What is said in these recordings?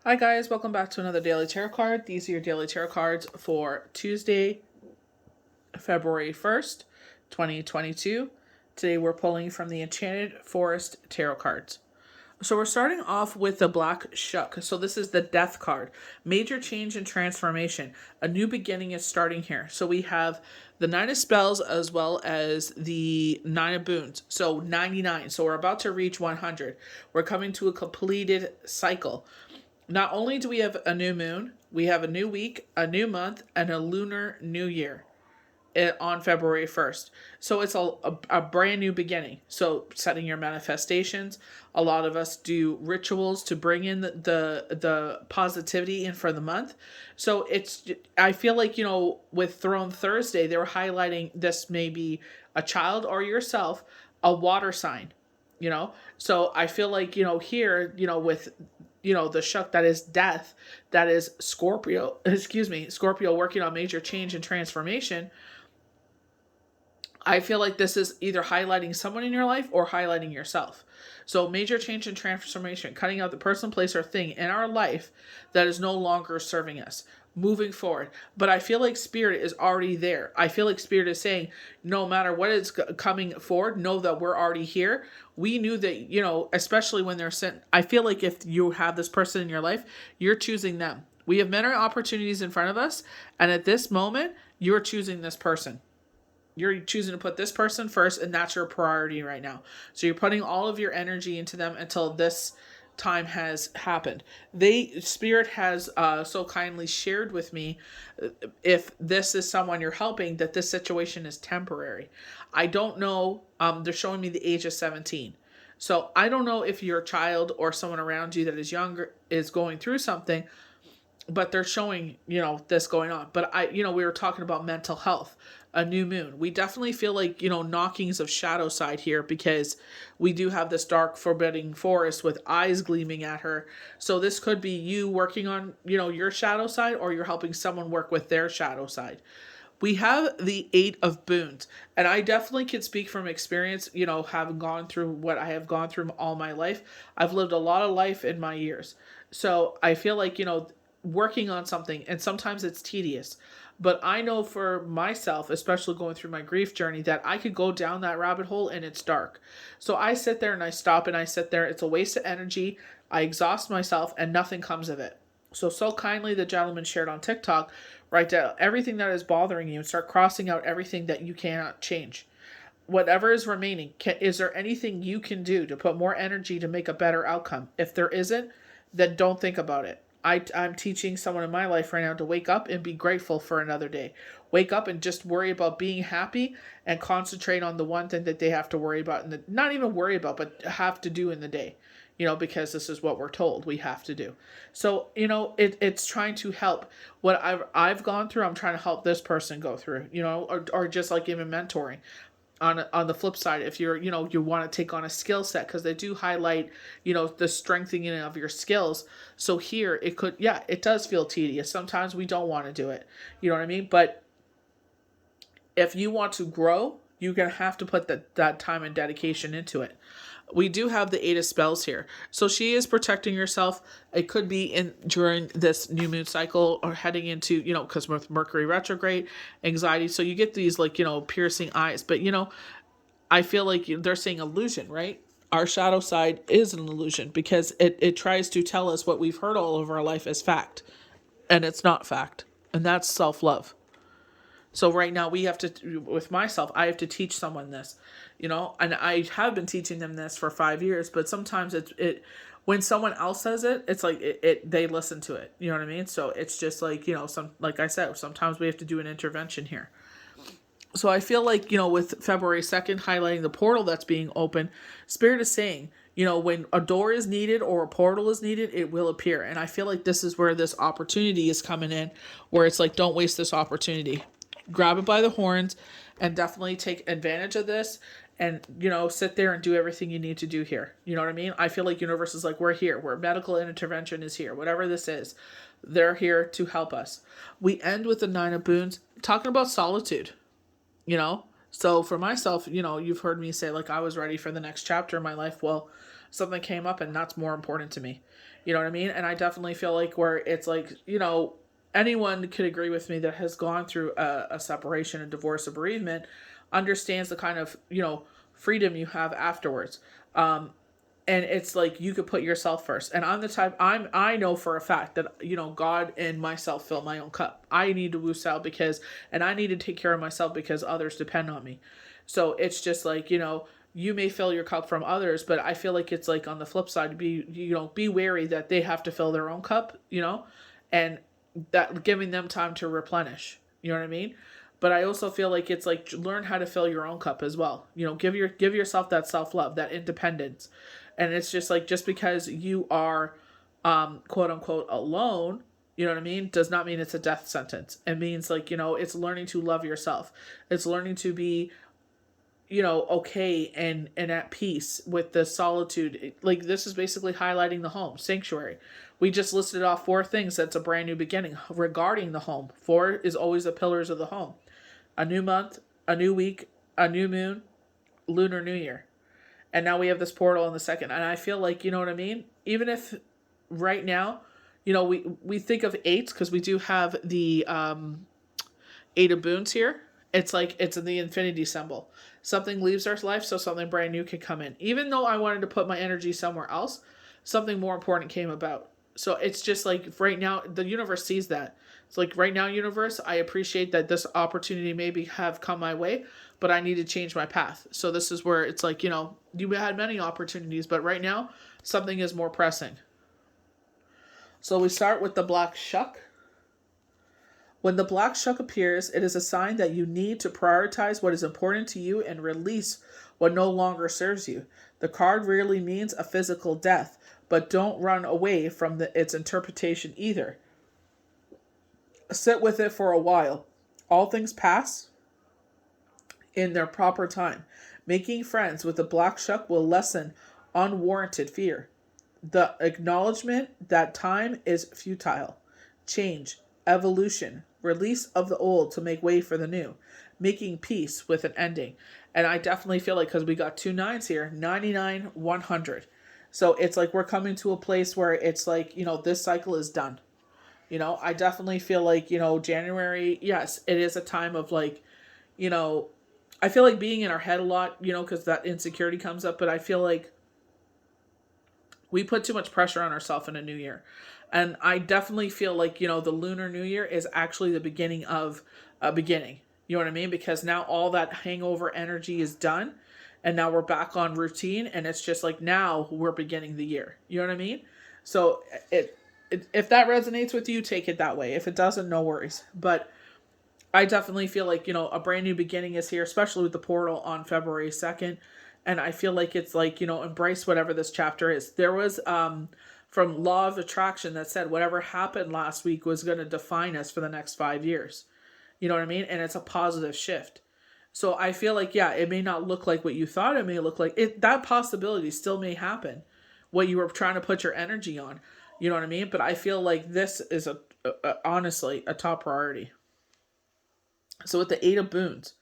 Hi guys, welcome back to another Daily Tarot card. These are your Daily Tarot cards for Tuesday, February 1st, 2022. Today we're pulling from the Enchanted Forest Tarot cards. So we're starting off with the Black Shuck. So this is the Death card. Major change and transformation. A new beginning is starting here. So we have the Nine of Spells as well as the Nine of Boons. So 99. So we're about to reach 100. We're coming to a completed cycle. Not only do we have a new moon, we have a new week, a new month, and a lunar new year on February 1st. So it's a brand new beginning. So setting your manifestations. A lot of us do rituals to bring in the positivity in for the month. So I feel like, with Throne Thursday, they were highlighting this may be a child or yourself, a water sign, So I feel like, here, with the shuck that is death, that is Scorpio working on major change and transformation. I feel like this is either highlighting someone in your life or highlighting yourself. So major change and transformation, cutting out the person, place, or thing in our life that is no longer serving us. Moving forward. But I feel like Spirit is already there. I feel like Spirit is saying, no matter what is coming forward, know that we're already here. We knew that, especially when they're sent. I feel like if you have this person in your life, you're choosing them. We have many opportunities in front of us. And at this moment, you're choosing this person. You're choosing to put this person first, and that's your priority right now. So you're putting all of your energy into them until this time has happened. Spirit has so kindly shared with me, if this is someone you're helping, that this situation is temporary. I don't know. They're showing me the age of 17. So I don't know if your child or someone around you that is younger is going through something, but they're showing, this going on. But we were talking about mental health, a new moon. We definitely feel like, knockings of shadow side here, because we do have this dark forbidding forest with eyes gleaming at her. So this could be you working on, your shadow side, or you're helping someone work with their shadow side. We have the Eight of Boons, and I definitely can speak from experience, having gone through what I have gone through all my life. I've lived a lot of life in my years. So I feel like, working on something, and sometimes it's tedious, but I know for myself, especially going through my grief journey, that I could go down that rabbit hole and it's dark. So I sit there and I stop and I sit there. It's a waste of energy. I exhaust myself and nothing comes of it. So kindly the gentleman shared on TikTok, write down everything that is bothering you and start crossing out everything that you cannot change. Whatever is remaining, is there anything you can do to put more energy to make a better outcome? If there isn't, then don't think about it. I'm teaching someone in my life right now to wake up and be grateful for another day. Wake up and just worry about being happy and concentrate on the one thing that they have to worry about, and not even worry about, but have to do in the day. Because this is what we're told we have to do. So, it's trying to help what I've gone through. I'm trying to help this person go through, or just like even mentoring. On the flip side, if you're, you want to take on a skill set, because they do highlight, the strengthening of your skills. So here it does feel tedious. Sometimes we don't want to do it. You know what I mean? But if you want to grow, you're going to have to put that time and dedication into it. We do have the Eight of Spells here. So she is protecting herself. It could be during this new moon cycle, or heading into, because with Mercury retrograde, anxiety. So you get these piercing eyes. But, I feel like they're saying illusion, right? Our shadow side is an illusion, because it tries to tell us what we've heard all of our life as fact. And it's not fact. And that's self-love. So right now we have to, with myself, I have to teach someone this, and I have been teaching them this for 5 years, but sometimes when someone else says it, it's like they listen to it. You know what I mean? So it's just like, like I said, sometimes we have to do an intervention here. So I feel like, with February 2nd highlighting the portal that's being open, Spirit is saying, when a door is needed or a portal is needed, it will appear. And I feel like this is where this opportunity is coming in, where it's like, don't waste this opportunity. Grab it by the horns and definitely take advantage of this, and sit there and do everything you need to do here. You know what I mean? I feel like universe is like, we're here, where medical intervention is here, whatever this is, they're here to help us. We end with the Nine of Boons, talking about solitude. So for myself, you've heard me say, like, I was ready for the next chapter in my life. Well, something came up and that's more important to me. You know what I mean? And I definitely feel like where it's like, anyone could agree with me that has gone through a separation, a divorce, a bereavement, understands the kind of, freedom you have afterwards. And it's like you could put yourself first. And I'm the type, I know for a fact that God and myself fill my own cup. I need to woo out because, and I need to take care of myself because others depend on me. So it's just like, you may fill your cup from others, but I feel like it's like on the flip side, be wary that they have to fill their own cup, and that giving them time to replenish. You know what I mean? But I also feel like it's like learn how to fill your own cup as well. Give yourself that self-love, that independence. And it's just like, just because you are quote unquote alone, you know what I mean, does not mean it's a death sentence. It means like, it's learning to love yourself. It's learning to be okay and at peace with the solitude. Like, this is basically highlighting the home sanctuary. We just listed off 4 things. That's a brand new beginning regarding the home. 4 is always the pillars of the home: a new month, a new week, a new moon, lunar new year. And now we have this portal on the second. And I feel like, you know what I mean? Even if right now, we think of 8s because we do have the 8 of boons here. It's like it's in the infinity symbol. Something leaves our life so something brand new can come in. Even though I wanted to put my energy somewhere else, something more important came about. So it's just like right now, the universe sees that. It's like right now, universe, I appreciate that this opportunity maybe have come my way, but I need to change my path. So this is where it's like, you had many opportunities, but right now, something is more pressing. So we start with the black shuck. When the black shuck appears, it is a sign that you need to prioritize what is important to you and release what no longer serves you. The card rarely means a physical death, but don't run away from its interpretation either. Sit with it for a while. All things pass in their proper time. Making friends with the black shuck will lessen unwarranted fear. The acknowledgement that time is futile. Change, evolution, release of the old to make way for the new, making peace with an ending. And I definitely feel like, because we got 2 9s here, 99, 100. So it's like we're coming to a place where it's like, this cycle is done. I definitely feel like, January, yes, it is a time of like, I feel like being in our head a lot, because that insecurity comes up, but I feel like we put too much pressure on ourselves in a new year. And I definitely feel like, the lunar new year is actually the beginning of a beginning. You know what I mean? Because now all that hangover energy is done. And now we're back on routine. And it's just like, now we're beginning the year. You know what I mean? So if that resonates with you, take it that way. If it doesn't, no worries. But I definitely feel like, a brand new beginning is here, especially with the portal on February 2nd. And I feel like it's like, embrace whatever this chapter is. There was from Law of Attraction that said whatever happened last week was going to define us for the next 5 years. You know what I mean? And it's a positive shift. So I feel like, yeah, it may not look like what you thought it may look like. That possibility still may happen, what you were trying to put your energy on. You know what I mean? But I feel like this is honestly a top priority. So with the 8 of boons.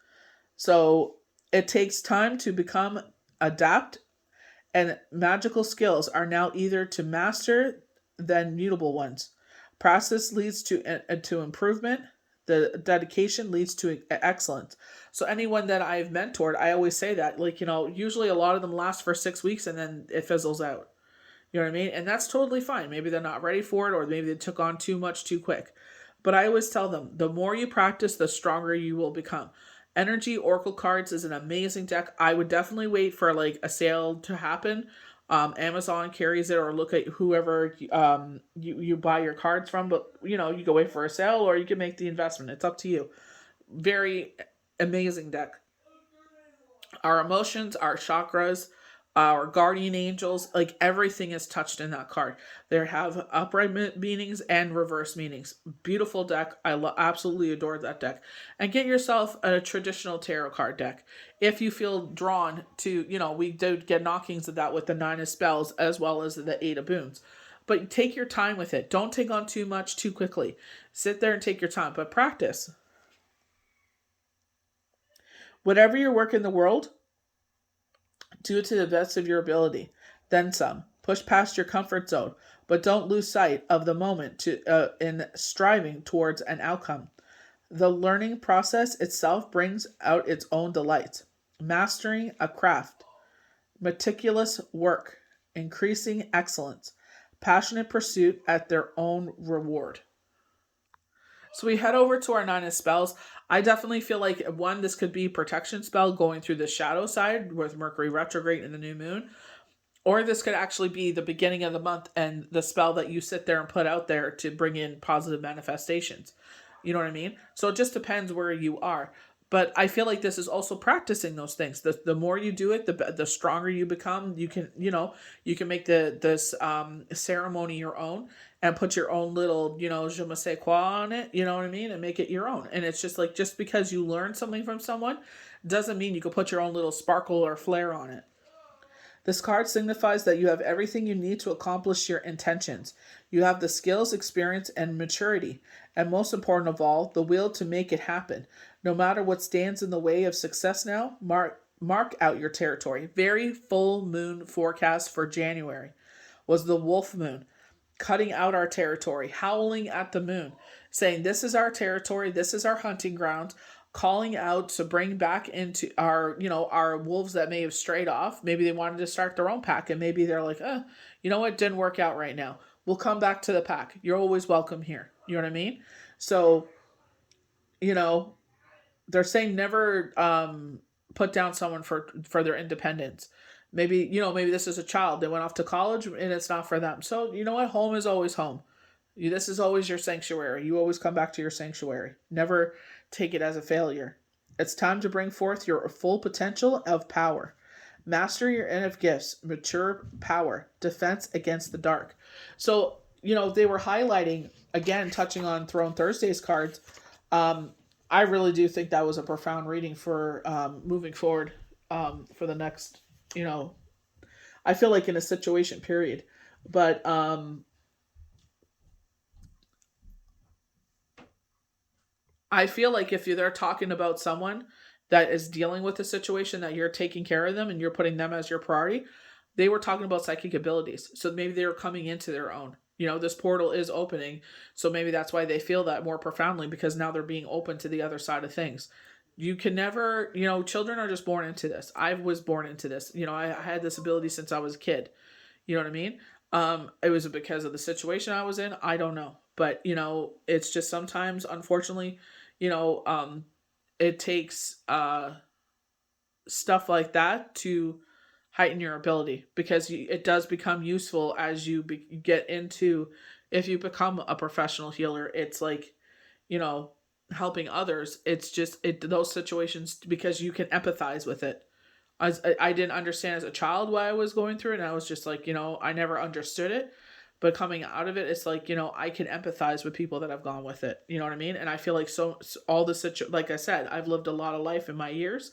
So it takes time to become adapt, and magical skills are now either to master than mutable ones. Practice leads to improvement. The dedication leads to excellence. So anyone that I've mentored, I always say that, like, usually a lot of them last for 6 weeks and then it fizzles out. You know what I mean? And that's totally fine. Maybe they're not ready for it, or maybe they took on too much too quick. But I always tell them, the more you practice, the stronger you will become. Energy Oracle cards is an amazing deck. I would definitely wait for like a sale to happen. Amazon carries it, or look at whoever you buy your cards from. But you can wait for a sale, or you can make the investment. It's up to you. Very amazing deck. Our emotions, our chakras, our guardian angels, like everything is touched in that card. They have upright meanings and reverse meanings. Beautiful deck. I absolutely adore that deck. And get yourself a traditional tarot card deck if you feel drawn to. We did get knockings of that with the 9 of spells as well as the 8 of boons. But take your time with it. Don't take on too much too quickly. Sit there and take your time, but practice. Whatever your work in the world, do it to the best of your ability. then some. Push past your comfort zone, but don't lose sight of the moment in striving towards an outcome. The learning process itself brings out its own delights. Mastering a craft, meticulous work, increasing excellence, passionate pursuit at their own reward. So we head over to our nine of spells. I definitely feel like one, this could be protection spell going through the shadow side with Mercury retrograde and the new moon. Or this could actually be the beginning of the month and the spell that you sit there and put out there to bring in positive manifestations. You know what I mean? So it just depends where you are. But I feel like this is also practicing those things. The more you do it, the stronger you become. You can, you can make this ceremony your own and put your own little, je me sais quoi on it. You know what I mean? And make it your own. And it's just like, just because you learn something from someone doesn't mean you can put your own little sparkle or flair on it. This card signifies that you have everything you need to accomplish your intentions. You have the skills, experience, and maturity, and most important of all, the will to make it happen. No matter what stands in the way of success now, mark out your territory. Very full moon forecast for January was the wolf moon, cutting out our territory, howling at the moon, saying this is our territory, this is our hunting ground, calling out to bring back into our wolves that may have strayed off. Maybe they wanted to start their own pack, and maybe they're like, you know what, didn't work out right now. We'll come back to the pack. You're always welcome here. You know what I mean? So, they're saying never put down someone for their independence. Maybe this is a child. They went off to college and it's not for them. So you know what? Home is always home. This is always your sanctuary. You always come back to your sanctuary. Never take it as a failure. It's time to bring forth your full potential of power. Master your innate gifts, mature power, defense against the dark. So, they were highlighting, again, touching on Throne Thursday's cards. I really do think that was a profound reading for moving forward for the next, I feel like in a situation period. But I feel like if they're talking about someone that is dealing with a situation that you're taking care of them and you're putting them as your priority, they were talking about psychic abilities. So maybe they were coming into their own. This portal is opening. So maybe that's why they feel that more profoundly, because now they're being open to the other side of things. You can never, children are just born into this. I was born into this. I had this ability since I was a kid. You know what I mean? It was because of the situation I was in. I don't know. But, it's just sometimes, unfortunately, it takes stuff like that to heighten your ability, because it does become useful as you get into, if you become a professional healer. It's like, helping others. It's just those situations, because you can empathize with it. I didn't understand as a child why I was going through it, and I was just like, I never understood it. But coming out of it, it's like, I can empathize with people that have gone with it. You know what I mean? And I feel like all the like I said, I've lived a lot of life in my years.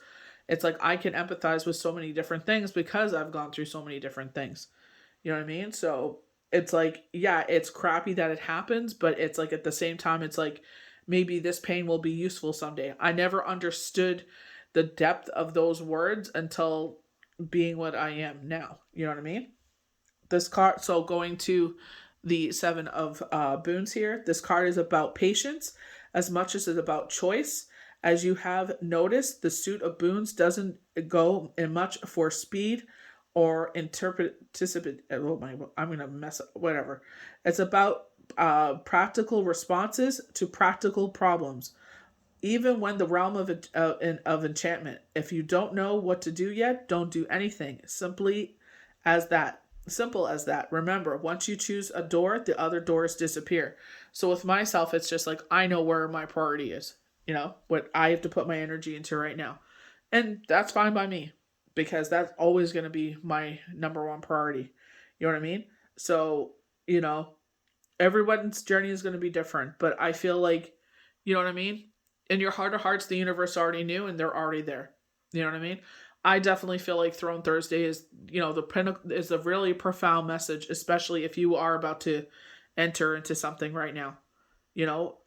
It's like I can empathize with so many different things because I've gone through so many different things. You know what I mean? So it's like, yeah, it's crappy that it happens, but it's like at the same time, it's like maybe this pain will be useful someday. I never understood the depth of those words until being what I am now. You know what I mean? This card, so going to the Seven of Boons here, this card is about patience as much as it's about choice. As you have noticed, the suit of boons doesn't go in much for speed or anticipate. Oh I'm gonna mess up. Whatever. It's about practical responses to practical problems. Even when the realm of enchantment. If you don't know what to do yet, don't do anything. Simple as that. Remember, once you choose a door, the other doors disappear. So with myself, it's just like, I know where my priority is. What I have to put my energy into right now. And that's fine by me, because that's always going to be my number one priority. You know what I mean? So, everyone's journey is going to be different, but I feel like, you know what I mean? In your heart of hearts, the universe already knew and they're already there. You know what I mean? I definitely feel like Throne Thursday is, the pinnacle, is a really profound message, especially if you are about to enter into something right now.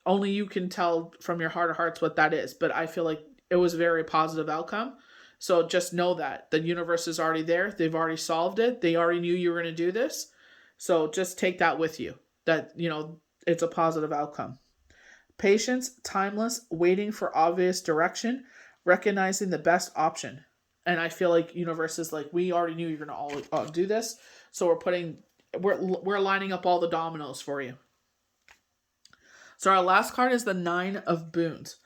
Only you can tell from your heart of hearts what that is. But I feel like it was a very positive outcome. So just know that the universe is already there. They've already solved it. They already knew you were going to do this. So just take that with you, that, it's a positive outcome. Patience, timeless, waiting for obvious direction, recognizing the best option. And I feel like universe is like, we already knew you're going to all do this. So we're lining up all the dominoes for you. So our last card is the Nine of Boons.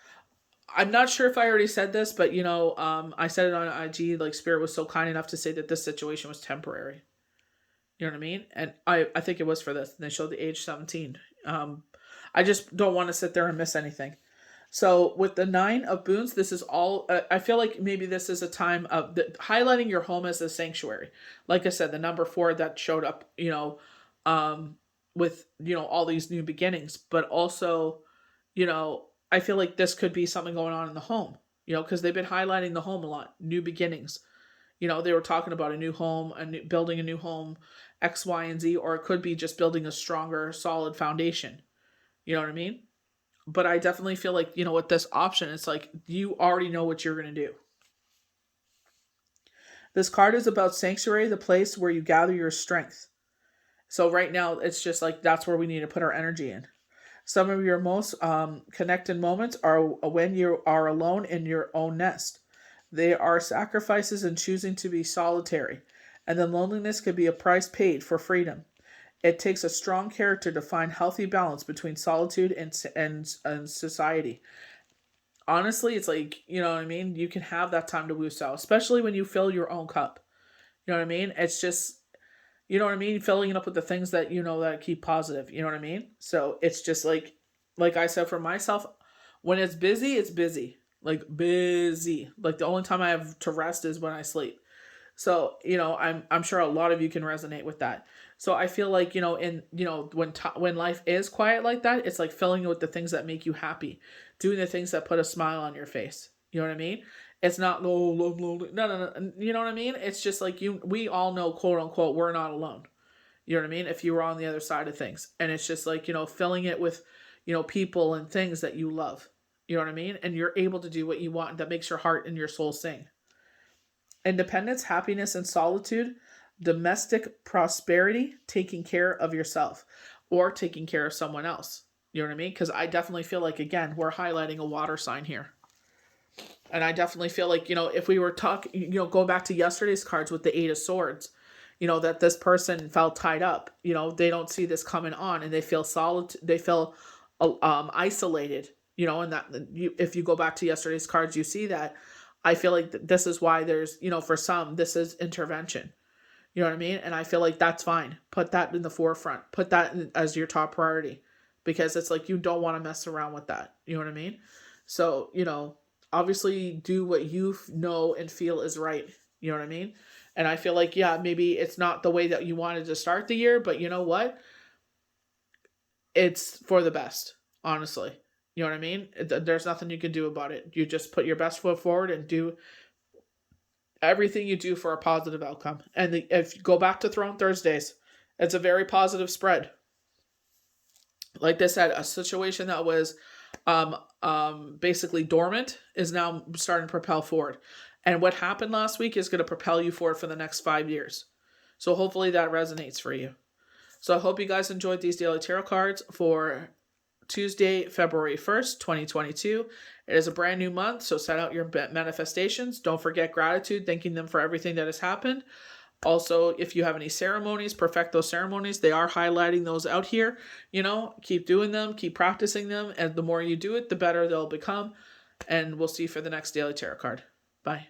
I'm not sure if I already said this, but I said it on IG. Like, Spirit was so kind enough to say that this situation was temporary. You know what I mean? And I think it was for this. And they showed the age 17. I just don't want to sit there and miss anything. So with the Nine of Boons, this is all. I feel like maybe this is a time of highlighting your home as a sanctuary. Like I said, the number 4 that showed up. With all these new beginnings, but also, I feel like this could be something going on in the home. Because they've been highlighting the home a lot. New beginnings. They were talking about a new home, building a new home, X, Y, and Z, or it could be just building a stronger, solid foundation. You know what I mean? But I definitely feel like, with this option, it's like you already know what you're going to do. This card is about sanctuary, the place where you gather your strength. So right now, it's just like that's where we need to put our energy in. Some of your most connected moments are when you are alone in your own nest. They are sacrifices in choosing to be solitary, and then loneliness could be a price paid for freedom. It takes a strong character to find healthy balance between solitude and society. Honestly, it's like, you know what I mean? You can have that time to woo out, especially when you fill your own cup. You know what I mean? It's just, you know what I mean? Filling it up with the things that that keep positive. You know what I mean? So it's just like I said for myself, when it's busy, it's busy. Like busy. Like the only time I have to rest is when I sleep. So, I'm sure a lot of you can resonate with that. So I feel like, when life is quiet like that, it's like filling it with the things that make you happy, doing the things that put a smile on your face. You know what I mean? It's not, oh, no. You know what I mean? It's just like we all know, quote unquote, we're not alone. You know what I mean? If you were on the other side of things. And it's just like, filling it with, people and things that you love. You know what I mean? And you're able to do what you want that makes your heart and your soul sing. Independence, happiness, and solitude, domestic prosperity, taking care of yourself or taking care of someone else. You know what I mean? Because I definitely feel like, again, we're highlighting a water sign here. And I definitely feel like, if we were talking, going back to yesterday's cards with the Eight of Swords, that this person felt tied up, they don't see this coming on and they feel they feel isolated, and that if you go back to yesterday's cards, you see that. I feel like this is why there's, for some, this is intervention. You know what I mean? And I feel like that's fine. Put that in the forefront. Put that as your top priority. Because it's like you don't want to mess around with that. You know what I mean? So, obviously do what you know and feel is right. You know what I mean? And I feel like, yeah, maybe it's not the way that you wanted to start the year. But you know what? It's for the best, honestly. You know what I mean? There's nothing you can do about it. You just put your best foot forward and do everything you do for a positive outcome. And if you go back to Throne Thursdays, it's a very positive spread. Like they said, a situation that was basically dormant is now starting to propel forward. And what happened last week is going to propel you forward for the next 5 years. So hopefully that resonates for you. So I hope you guys enjoyed these daily tarot cards for Tuesday, February 1st, 2022. It is a brand new month, so set out your manifestations. Don't forget gratitude, thanking them for everything that has happened. Also, if you have any ceremonies, perfect those ceremonies. They are highlighting those out here. Keep doing them, keep practicing them, and the more you do it, the better they'll become. And we'll see you for the next daily tarot card. Bye.